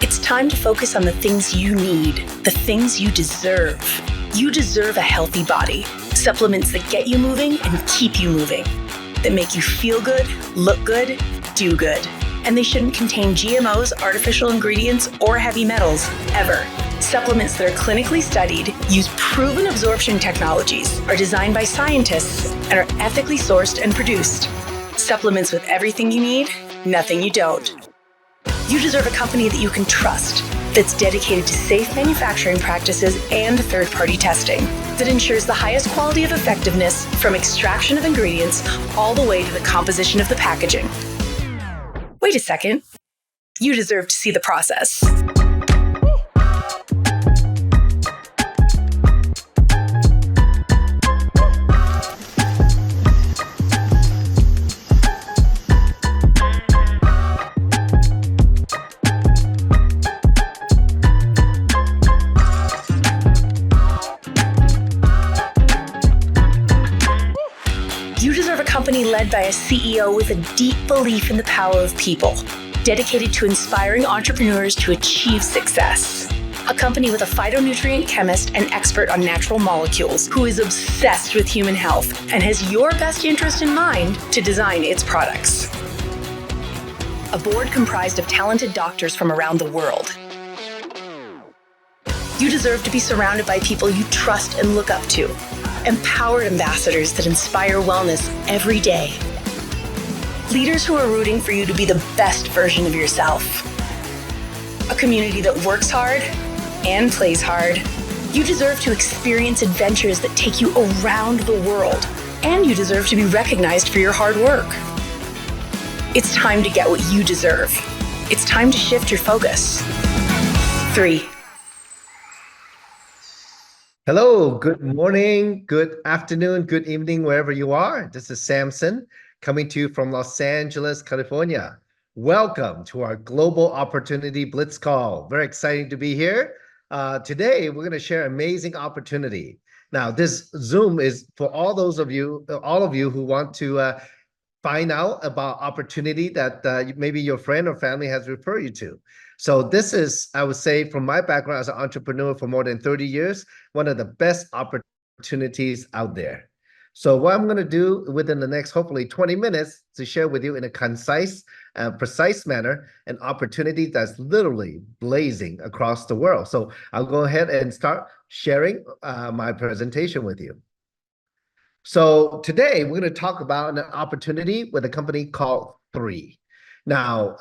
It's time to focus on the things you need, the things you deserve. You deserve a healthy body, supplements that get you moving and keep you moving, that make you feel good, look good, do good. And they shouldn't contain GMOs, artificial ingredients, or heavy metals, ever. Supplements that are clinically studied, use proven absorption technologies, are designed by scientists, and are ethically sourced and produced. Supplements with everything you need, nothing you don't. You deserve a company that you can trust, that's dedicated to safe manufacturing practices and third-party testing, that ensures the highest quality of effectiveness from extraction of ingredients all the way to the composition of the packaging. Wait a second. You deserve to see the process. You deserve a company led by a CEO with a deep belief in the power of people, dedicated to inspiring entrepreneurs to achieve success. A company with a phytonutrient chemist and expert on natural molecules who is obsessed with human health and has your best interest in mind to design its products. A board comprised of talented doctors from around the world. You deserve to be surrounded by people you trust and look up to. Empowered ambassadors that inspire wellness every day. Leaders who are rooting for you to be the best version of yourself. A community that works hard and plays hard. You deserve to experience adventures that take you around the world, and you deserve to be recognized for your hard work. It's time to get what you deserve. It's time to shift your focus. 3. Hello, good morning, good afternoon, good evening, wherever you are. This is Samson coming to you from Los Angeles, California. Welcome to our Global Opportunity Blitz call. Very exciting to be here. Today, we're going to share amazing opportunity. Now, this Zoom is for all of you who want to find out about opportunity that maybe your friend or family has referred you to. So this is, I would say, from my background as an entrepreneur for more than 30 years, one of the best opportunities out there. So what I'm going to do within the next, hopefully 20 minutes to share with you in a concise, precise manner, an opportunity that's literally blazing across the world. So I'll go ahead and start sharing my presentation with you. So today we're going to talk about an opportunity with a company called 3. Now,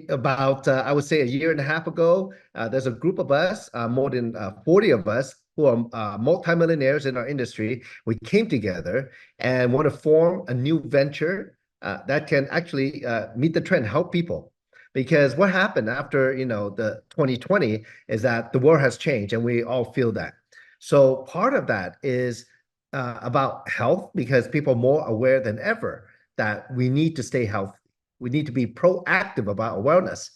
about, I would say a year and a half ago, there's a group of us, more than 40 of us, who are multimillionaires in our industry. We came together and want to form a new venture that can actually meet the trend, help people. Because what happened after, the 2020 is that the world has changed and we all feel that. So part of that is about health, because people are more aware than ever that we need to stay healthy. We need to be proactive about wellness.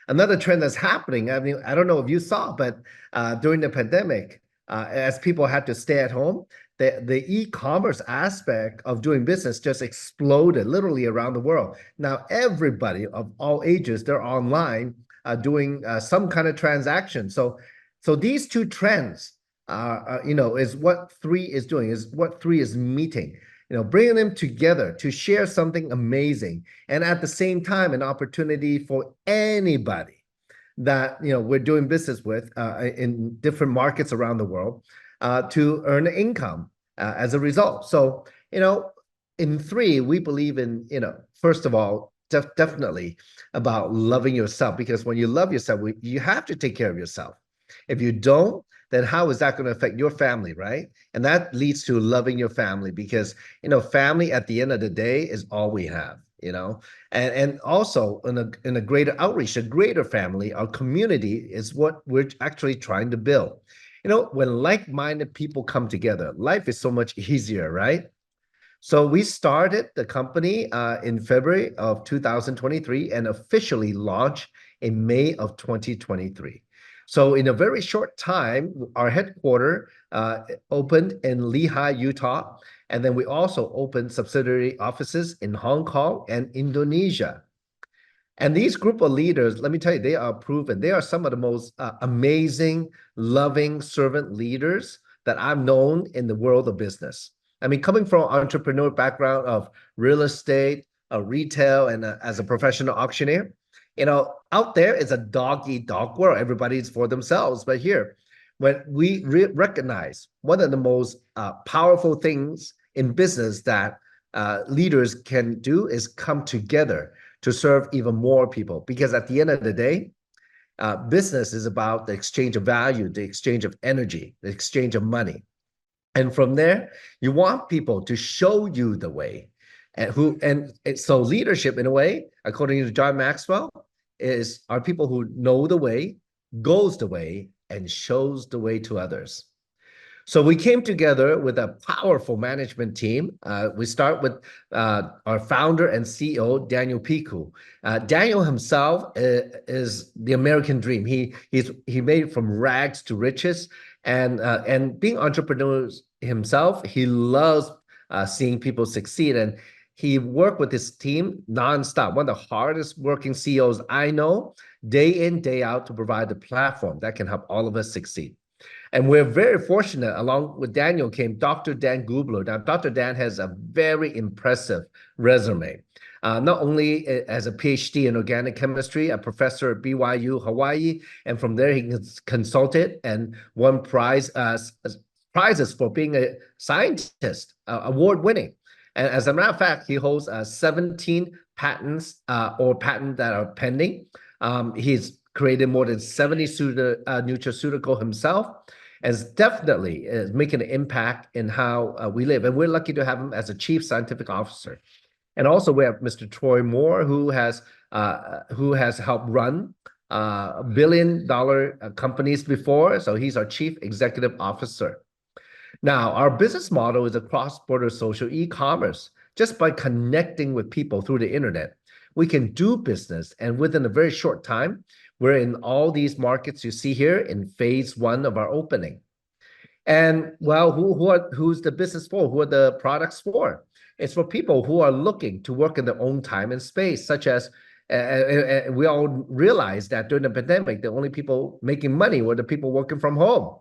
Another trend that's happening, I mean, I don't know if you saw, but during the pandemic, as people had to stay at home, the e-commerce aspect of doing business just exploded literally around the world. Now, everybody of all ages, they're online doing some kind of transaction. So these two trends, is what 3 is doing, is what 3 is meeting. Bringing them together to share something amazing, and at the same time, an opportunity for anybody that we're doing business with in different markets around the world to earn income as a result. So, in 3, we believe in, first of all, definitely about loving yourself, because when you love yourself, you have to take care of yourself. If you don't, then how is that going to affect your family, right? And that leads to loving your family, because, family at the end of the day is all we have, and also in a greater outreach, a greater family, our community is what we're actually trying to build. When like-minded people come together, life is so much easier, right? So we started the company in February of 2023 and officially launched in May of 2023. So in a very short time, our headquarters opened in Lehi, Utah, and then we also opened subsidiary offices in Hong Kong and Indonesia. And these group of leaders, let me tell you, they are proven. They are some of the most amazing, loving servant leaders that I've known in the world of business. I mean, coming from an entrepreneur background of real estate, retail, and as a professional auctioneer, out there is a dog eat dog world. Everybody's for themselves. But here, when we recognize one of the most powerful things in business that leaders can do is come together to serve even more people. Because at the end of the day, business is about the exchange of value, the exchange of energy, the exchange of money. And from there, you want people to show you the way. So leadership, in a way, according to John Maxwell, are people who know the way, goes the way, and shows the way to others. So we came together with a powerful management team. We start with our founder and CEO, Daniel Piku. Daniel himself is the American dream. He made it from rags to riches, and being entrepreneurs himself, he loves seeing people succeed. And he worked with his team nonstop. One of the hardest working CEOs I know, day in, day out, to provide the platform that can help all of us succeed. And we're very fortunate, along with Daniel came Dr. Dan Gubler. Now, Dr. Dan has a very impressive resume. Not only as a PhD in organic chemistry, a professor at BYU, Hawaii, and from there he consulted and won prizes for being a scientist, award-winning. And as a matter of fact, he holds 17 patents or patents that are pending. He's created more than 70 nutraceutical himself, and is definitely making an impact in how we live. And we're lucky to have him as a chief scientific officer. And also we have Mr. Troy Moore, who has helped run billion-dollar companies before. So he's our chief executive officer. Now, our business model is a cross-border social e-commerce. Just by connecting with people through the internet, we can do business, and within a very short time, we're in all these markets you see here in phase 1 of our opening. And well, who's the business for? Who are the products for? It's for people who are looking to work in their own time and space, such as we all realize that during the pandemic, the only people making money were the people working from home.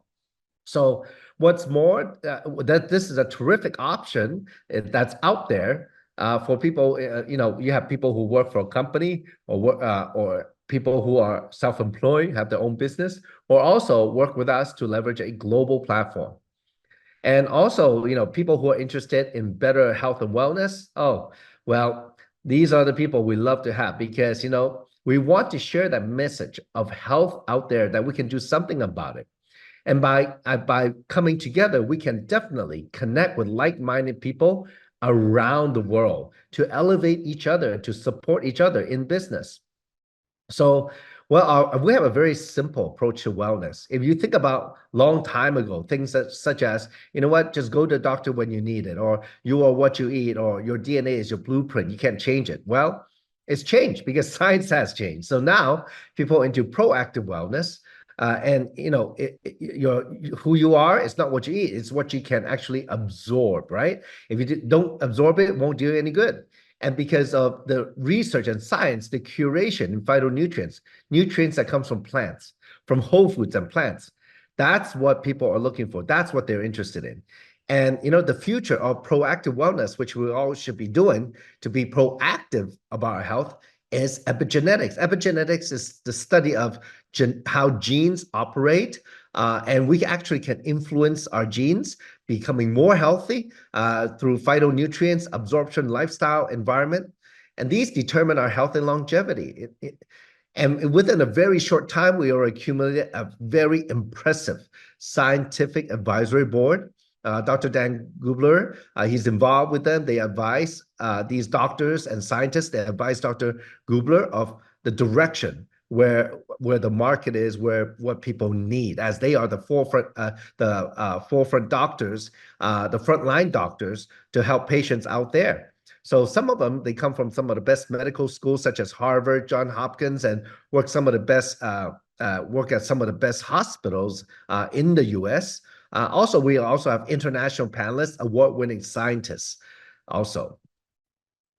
So what's more, that this is a terrific option that's out there for people. You have people who work for a company or people who are self-employed, have their own business, or also work with us to leverage a global platform. And also, people who are interested in better health and wellness. Oh, well, these are the people we love to have, because, we want to share that message of health out there, that we can do something about it. And by coming together, we can definitely connect with like-minded people around the world to elevate each other, to support each other in business. So, well, we have a very simple approach to wellness. If you think about long time ago, things such as, just go to the doctor when you need it, or you are what you eat, or your DNA is your blueprint, you can't change it. Well, it's changed because science has changed. So now people are into proactive wellness. Who you are, it's not what you eat, it's what you can actually absorb, right? If you don't absorb it, it won't do you any good. And because of the research and science, the curation in phytonutrients, nutrients that comes from plants, from whole foods and plants, that's what people are looking for. That's what they're interested in. And, the future of proactive wellness, which we all should be doing to be proactive about our health, is epigenetics. Epigenetics is the study of how genes operate, and we actually can influence our genes becoming more healthy through phytonutrients, absorption, lifestyle, environment, and these determine our health and longevity. And within a very short time, we are accumulated a very impressive scientific advisory board. Dr. Dan Gubler, he's involved with them. They advise these doctors and scientists. They advise Dr. Gubler of the direction where the market is, what people need, as they are the forefront doctors, the frontline doctors to help patients out there. So some of them, they come from some of the best medical schools, such as Harvard, Johns Hopkins, and work at some of the best hospitals in the U.S. We also have international panelists, award-winning scientists also.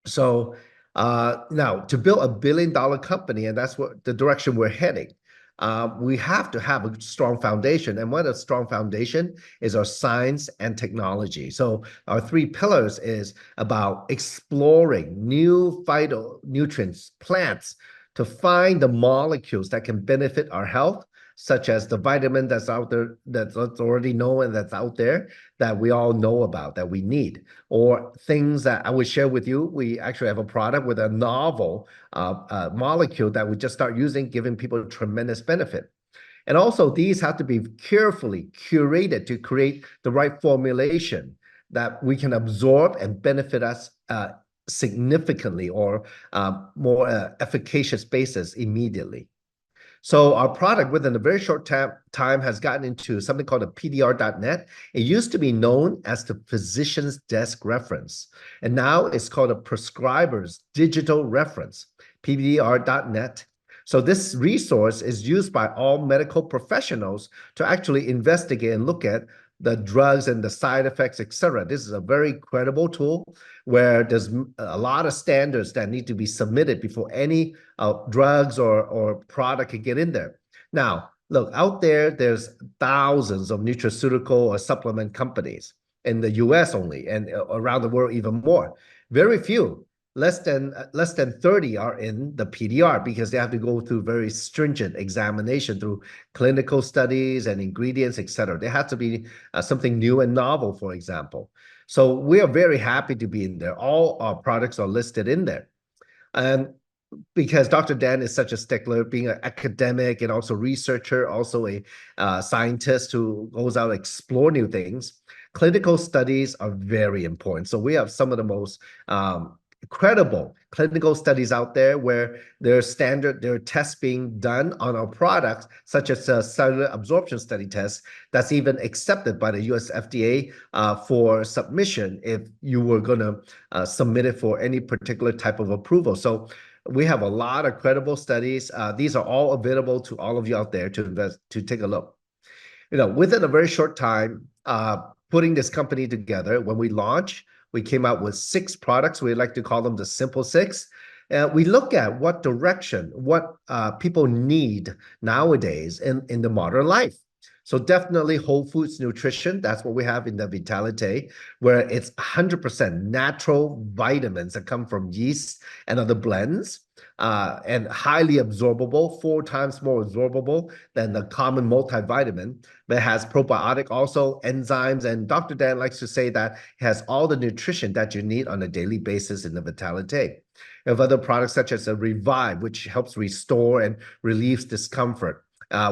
So Now, to build $1 billion company, and that's what the direction we're heading, we have to have a strong foundation. And one of the strong foundation is our science and technology. So our three pillars is about exploring new phytonutrients, plants, to find the molecules that can benefit our health, such as the vitamin that's out there, that's already known and that's out there that we all know about that we need, or things that I would share with you. We actually have a product with a novel molecule that we just start using, giving people tremendous benefit. And also, these have to be carefully curated to create the right formulation that we can absorb and benefit us significantly, or more efficacious basis immediately. So our product within a very short time has gotten into something called a PDR.net. It used to be known as the Physician's Desk Reference, and now it's called a Prescriber's Digital Reference, PDR.net. So this resource is used by all medical professionals to actually investigate and look at the drugs and the side effects, etc. This is a very credible tool where there's a lot of standards that need to be submitted before any drugs or product can get in there. Now, look, out there's thousands of nutraceutical or supplement companies in the US only, and around the world even more. Very few, less than 30 are in the PDR, because they have to go through very stringent examination through clinical studies and ingredients, etc. They have to be something new and novel, for example. So we are very happy to be in there. All our products are listed in there. And because Dr. Dan is such a stickler, being an academic and also researcher, also a scientist who goes out and explore new things, clinical studies are very important. So we have some of the most credible clinical studies out there where there are tests being done on our products, such as a cellular absorption study test that's even accepted by the US FDA for submission if you were going to submit it for any particular type of approval. So we have a lot of credible studies. These are all available to all of you out there to take a look. Within a very short time, putting this company together, when we launched, we came out with 6 products. We like to call them the Simple Six. We look at what direction, what people need nowadays in the modern life. So definitely whole foods nutrition. That's what we have in the Vitality, where it's 100% natural vitamins that come from yeast and other blends, and highly absorbable, 4 times more absorbable than the common multivitamin. But it has probiotic, also enzymes, and Dr. Dan likes to say that it has all the nutrition that you need on a daily basis in the Vitality. We have other products such as a Revive, which helps restore and relieves discomfort,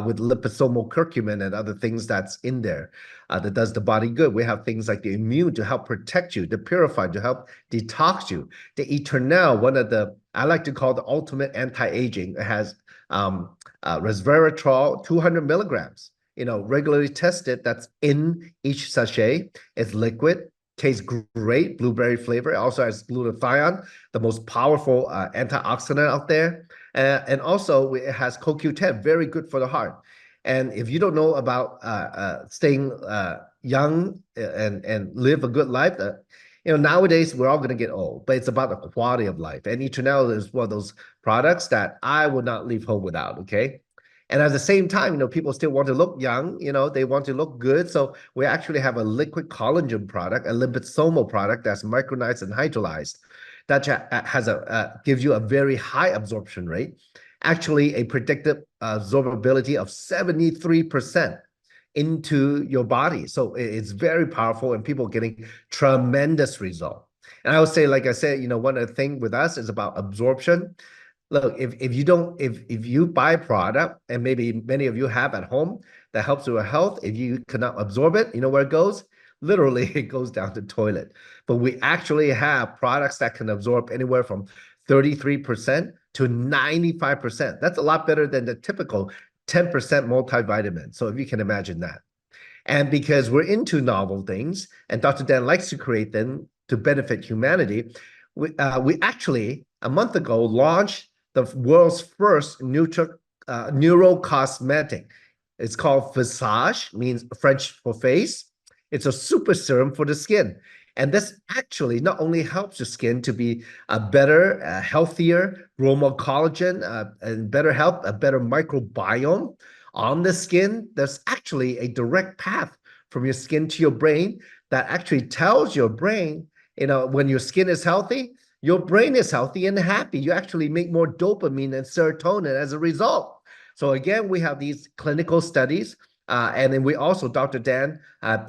with liposomal curcumin and other things that's in there that does the body good. We have things like the Immune to help protect you, the Purify to help detox you, the Eternal, one of the, I like to call the ultimate anti-aging. It has resveratrol, 200 milligrams, regularly tested. That's in each sachet. It's liquid, tastes great, blueberry flavor. It also has glutathione, the most powerful antioxidant out there. And also it has CoQ10, very good for the heart. And if you don't know about staying young and live a good life, nowadays we're all going to get old, but it's about the quality of life. And Eternal is one of those products that I would not leave home without, okay? And at the same time, people still want to look young, they want to look good. So we actually have a liquid collagen product, a liposomal product that's micronized and hydrolyzed, that has gives you a very high absorption rate, actually a predicted absorbability of 73% into your body. So it's very powerful, and people are getting tremendous result. And I would say, like I said, one of the things with us is about absorption. Look, if you buy a product, and maybe many of you have at home, that helps with health, if you cannot absorb it, you know where it goes? Literally, it goes down the toilet. But we actually have products that can absorb anywhere from 33% to 95%. That's a lot better than the typical 10% multivitamin. So if you can imagine that. And because we're into novel things, and Dr. Dan likes to create them to benefit humanity, we actually, a month ago, launched the world's first neurocosmetic. It's called Visage, means French for face. It's a super serum for the skin. And this actually not only helps your skin to be a better, healthier, grow more collagen, and better health, a better microbiome on the skin. There's actually a direct path from your skin to your brain that actually tells your brain, when your skin is healthy, your brain is healthy and happy. You actually make more dopamine and serotonin as a result. So again, we have these clinical studies. And then we also, Dr. Dan,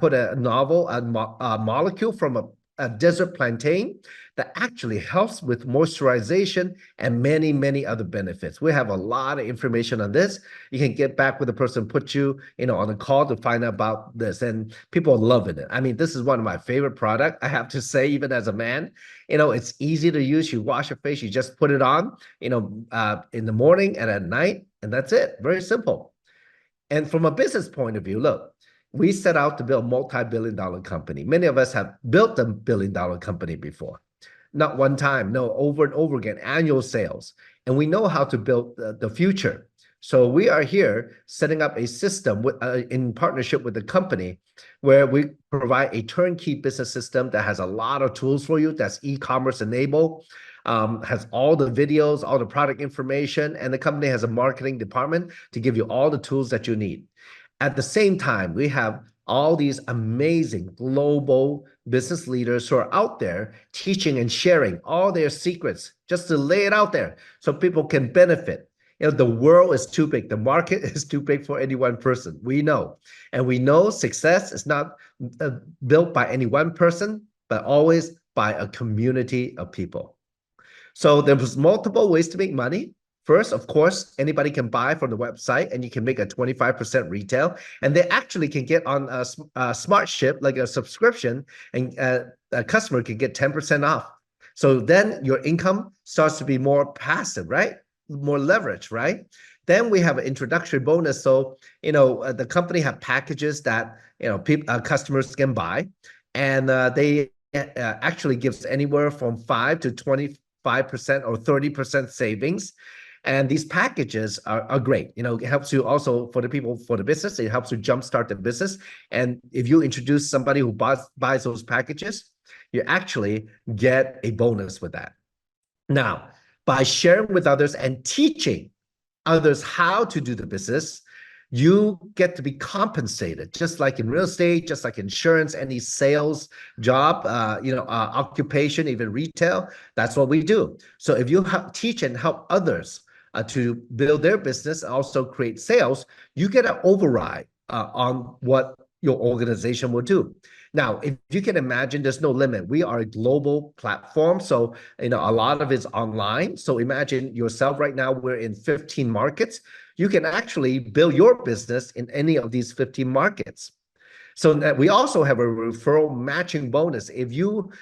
put a molecule from a desert plantain that actually helps with moisturization and many, many other benefits. We have a lot of information on this. You can get back with the person, put you, on a call to find out about this. And people are loving it. I mean, this is one of my favorite products, I have to say, even as a man. It's easy to use. You wash your face, you just put it on, in the morning and at night, and that's it. Very simple. And from a business point of view, look, we set out to build a multi-billion-dollar company. Many of us have built a billion-dollar company before. Not one time, no, over and over again, annual sales. And we know how to build the future. So we are here setting up a system in partnership with the company where we provide a turnkey business system that has a lot of tools for you, that's e-commerce enabled, has all the videos, all the product information, and the company has a marketing department to give you all the tools that you need. At the same time, we have all these amazing global business leaders who are out there teaching and sharing all their secrets just to lay it out there so people can benefit. The world is too big. The market is too big for any one person. We know. And we know success is not built by any one person, but always by a community of people. So there's multiple ways to make money. First, of course, anybody can buy from the website and you can make a 25% retail. And they actually can get on a smart ship, like a subscription, and a customer can get 10% off. So then your income starts to be more passive, right? More leverage, right? Then we have an introductory bonus. So, the company have packages that, customers can buy. And they actually gives anywhere from 5 to 25% or 30% savings. And these packages are great. It helps you also for the business. It helps you jumpstart the business. And if you introduce somebody who buys those packages, you actually get a bonus with that. Now, by sharing with others and teaching others how to do the business, you get to be compensated, just like in real estate, just like insurance, any sales job, occupation, even retail. That's what we do. So if you teach and help others to build their business, also create sales, you get an override on what your organization will do. Now, if you can imagine, there's no limit. We are a global platform, so a lot of it's online. So imagine yourself right now, we're in 15 markets. You can actually build your business in any of these 15 markets. So we also have a referral matching bonus. If you,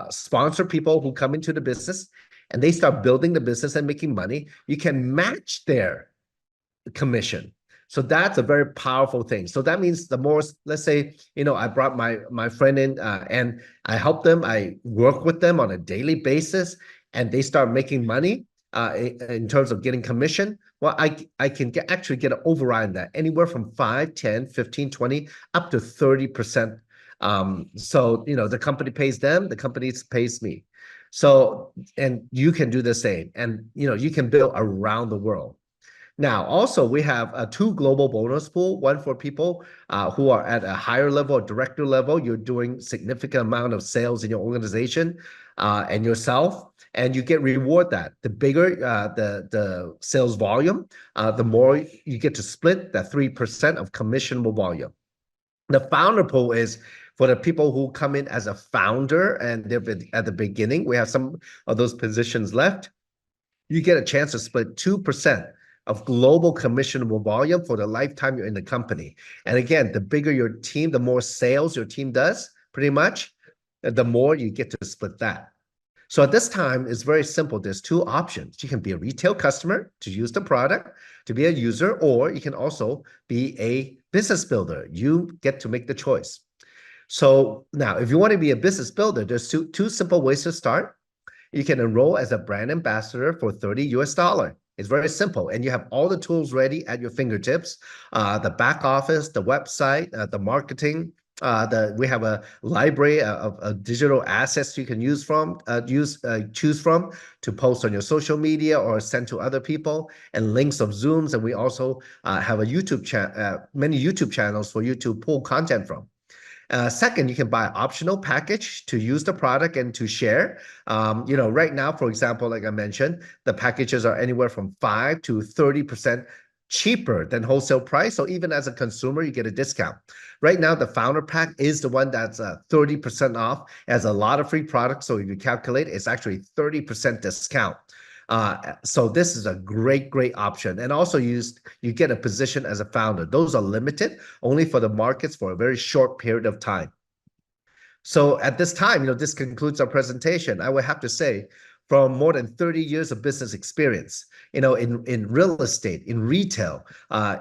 sponsor people who come into the business and they start building the business and making money, you can match their commission. So that's a very powerful thing. So that means the more, let's say, I brought my friend in and I help them, I work with them on a daily basis, and they start making money in terms of getting commission. Well, I can actually get an override on that, anywhere from 5, 10, 15, 20, up to 30%. So, the company pays them, the company pays me. So, and you can do the same, and, you can build around the world. Now, also, we have 2 global bonus pool, one for people who are at a higher level, or director level. You're doing significant amount of sales in your organization and yourself, and you get reward that. The bigger the sales volume, the more you get to split that 3% of commissionable volume. The founder pool is for the people who come in as a founder and they've been at the beginning. We have some of those positions left. You get a chance to split 2% of global commissionable volume for the lifetime you're in the company. And again, the bigger your team, the more sales your team does, pretty much, the more you get to split that. So at this time, it's very simple. There's 2 options. You can be a retail customer to use the product, to be a user, or you can also be a business builder. You get to make the choice. So now, if you want to be a business builder, there's two simple ways to start. You can enroll as a brand ambassador for $30. It's very simple, and you have all the tools ready at your fingertips, the back office, the website, the marketing, We have a library of digital assets you can choose from to post on your social media or send to other people, and links of Zooms. And we also have a many YouTube channels for you to pull content from. Second, you can buy an optional package to use the product and to share. Right now, for example, like I mentioned, the packages are anywhere from 5 to 30% cheaper than wholesale price. So even as a consumer, you get a discount. Right now, the founder pack is the one that's 30% off. It has a lot of free products. So if you calculate, it's actually 30% discount. So this is a great option. And also you get a position as a founder. Those are limited only for the markets for a very short period of time. So at this time, this concludes our presentation. I would have to say, from more than 30 years of business experience, in real estate, in retail,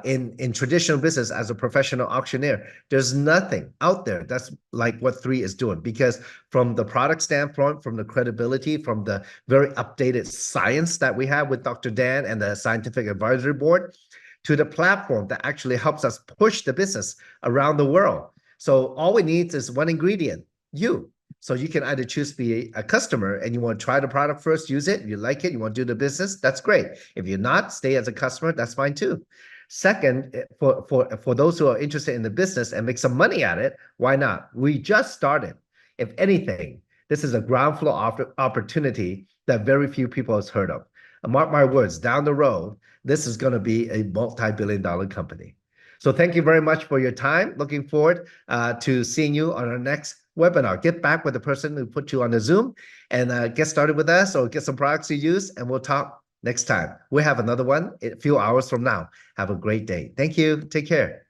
in traditional business as a professional auctioneer, there's nothing out there that's like what 3 is doing. Because from the product standpoint, from the credibility, from the very updated science that we have with Dr. Dan and the Scientific Advisory Board, to the platform that actually helps us push the business around the world. So all we need is one ingredient, you. So you can either choose to be a customer and you want to try the product first, use it, you like it, you want to do the business, that's great. If you're not, stay as a customer, that's fine too. Second, for those who are interested in the business and make some money at it, why not? We just started. If anything, this is a ground floor opportunity that very few people have heard of. And mark my words, down the road, this is going to be a multi-billion-dollar company. So thank you very much for your time. Looking forward to seeing you on our next webinar. Get back with the person who put you on the Zoom and get started with us or get some products to use, and we'll talk next time. We'll have another one a few hours from now. Have a great day. Thank you. Take care.